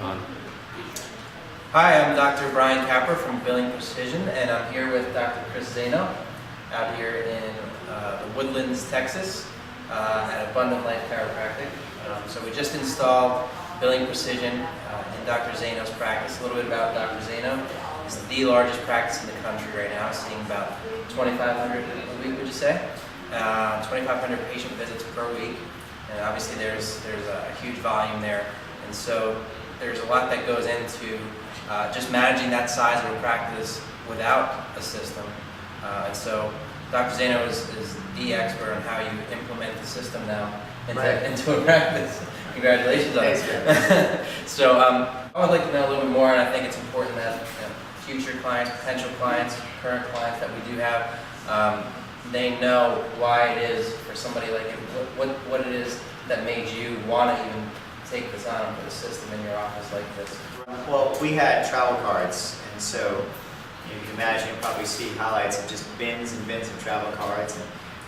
on. Hi, I'm Dr. Brian Capper from Billing Precision, and I'm here with Dr. Chris Zaino out here in the Woodlands, Texas, at Abundant Life Chiropractic. So we just installed Billing Precision in Dr. Zaino's practice. A little bit about Dr. Zaino. He's the largest practice in the country right now, seeing about 2,500 a week, would you say? 2,500 patient visits per week, and obviously there's a huge volume there, and so there's a lot that goes into just managing that size of a practice without a system. And so Dr. Zaino is the expert on how you implement the system now into a practice. Congratulations on it. So I would like to know a little bit more, and I think it's important that future clients, potential clients, current clients that we do have, they know why it is for somebody like you, what it is that made you want to even take this on and put a system in your office like this. Well, we had travel cards, and so you can imagine, you probably see highlights of just bins and bins of travel cards,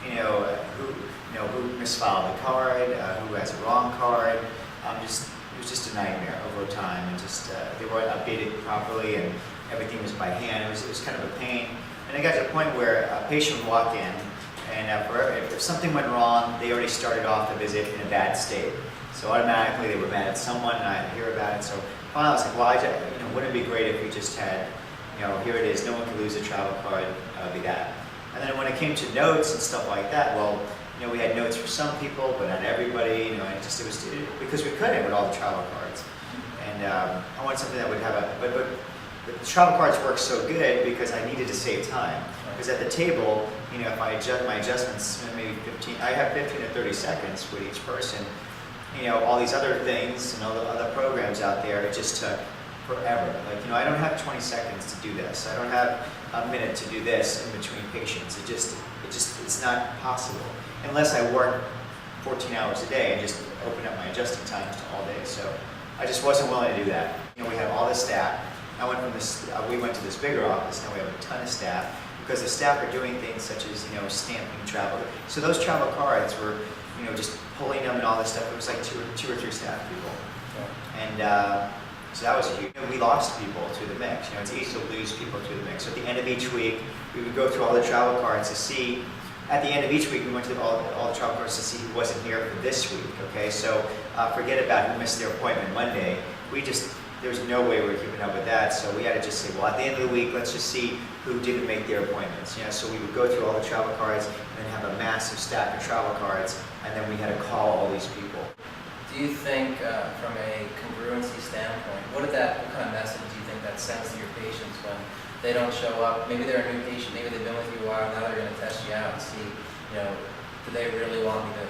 and who misfiled the card, who has a wrong card. It was just a nightmare over time, and just they weren't updated properly, and everything was by hand. It was kind of a pain. And I got to the point where a patient would walk in, and if something went wrong, they already started off the visit in a bad state. So automatically they were mad at someone, and I'd hear about it. So finally I was like, well, wouldn't it be great if we just had, here it is, no one can lose a travel card, be that. And then when it came to notes and stuff like that, well, we had notes for some people, but not everybody, and it was because we couldn't with all the travel cards. And I wanted something that would have but the travel cards work so good because I needed to save time. Because at the table, if I adjust my adjustments, maybe 15, I have 15 to 30 seconds with each person. All these other things and all the other programs out there, it just took forever. Like, I don't have 20 seconds to do this. I don't have a minute to do this in between patients. It's not possible unless I work 14 hours a day and just open up my adjusting times to all day. So I just wasn't willing to do that. We have all this staff. We went to this bigger office. Now we have a ton of staff because the staff are doing things such as stamping travel. So those travel cards were just pulling them and all this stuff. It was like two or three staff people, and so that was a huge. We lost people to the mix. It's easy to lose people to the mix. So at the end of each week, we would go through all the travel cards to see. At the end of each week, we went to all the travel cards to see who wasn't here for this week. Okay, so forget about who missed their appointment Monday. There's no way we were keeping up with that, so we had to just say, well, at the end of the week, let's just see who didn't make their appointments. So we would go through all the travel cards and then have a massive stack of travel cards, and then we had to call all these people. Do you think, from a congruency standpoint, what kind of message do you think that sends to your patients when they don't show up? Maybe they're a new patient, maybe they've been with you a while, now they're going to test you out and see, do they really want me to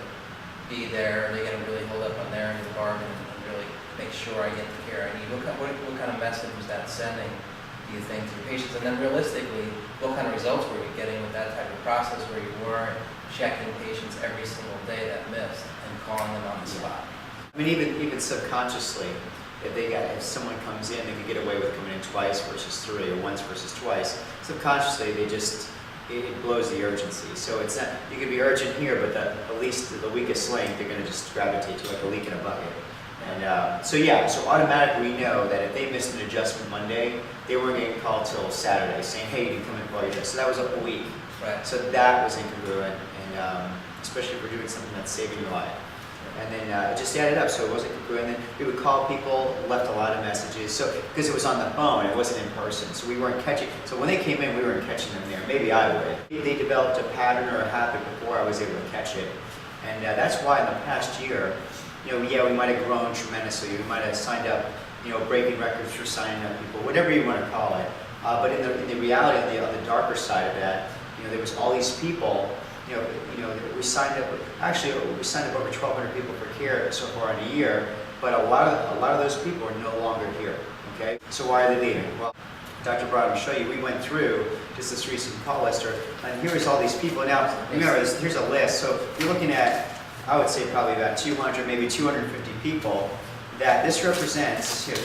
be there? Are they going to really hold up on their end of the bargain and really make sure I get the care I need? What kind of message was that sending, do you think, to your patients? And then realistically, what kind of results were you getting with that type of process where you weren't checking patients every single day that missed and calling them on the spot? I mean, even subconsciously, if someone comes in, they could get away with coming in twice versus three, or once versus twice. Subconsciously, it blows the urgency. So it's not, you could be urgent here, but at least the weakest link, they're going to just gravitate to like a leak in a bucket. And so automatically we know that if they missed an adjustment Monday, they weren't getting called till Saturday saying, hey, you can come in for your adjustment. So that was a week. Right. So that was incongruent, and especially if we're doing something that's saving your life. And then it just added up, so it wasn't congruent. And then we would call people, left a lot of messages, so because it was on the phone, it wasn't in person, so we weren't catching. So when they came in, we weren't catching them there. Maybe I would. They developed a pattern or a habit before I was able to catch it, and that's why in the past year, we might have grown tremendously. We might have signed up, breaking records for signing up people, whatever you want to call it. But in the reality, on the darker side of that, there was all these people. We signed up. Actually, we signed up over 1,200 people for care so far in a year. But a lot of those people are no longer here. Okay, so why are they leaving? Well, Dr. Broad will show you. We went through just this recent call list, and here's all these people. Now, remember, here's a list. So you're looking at, I would say, probably about 200, maybe 250 people that this represents. Here,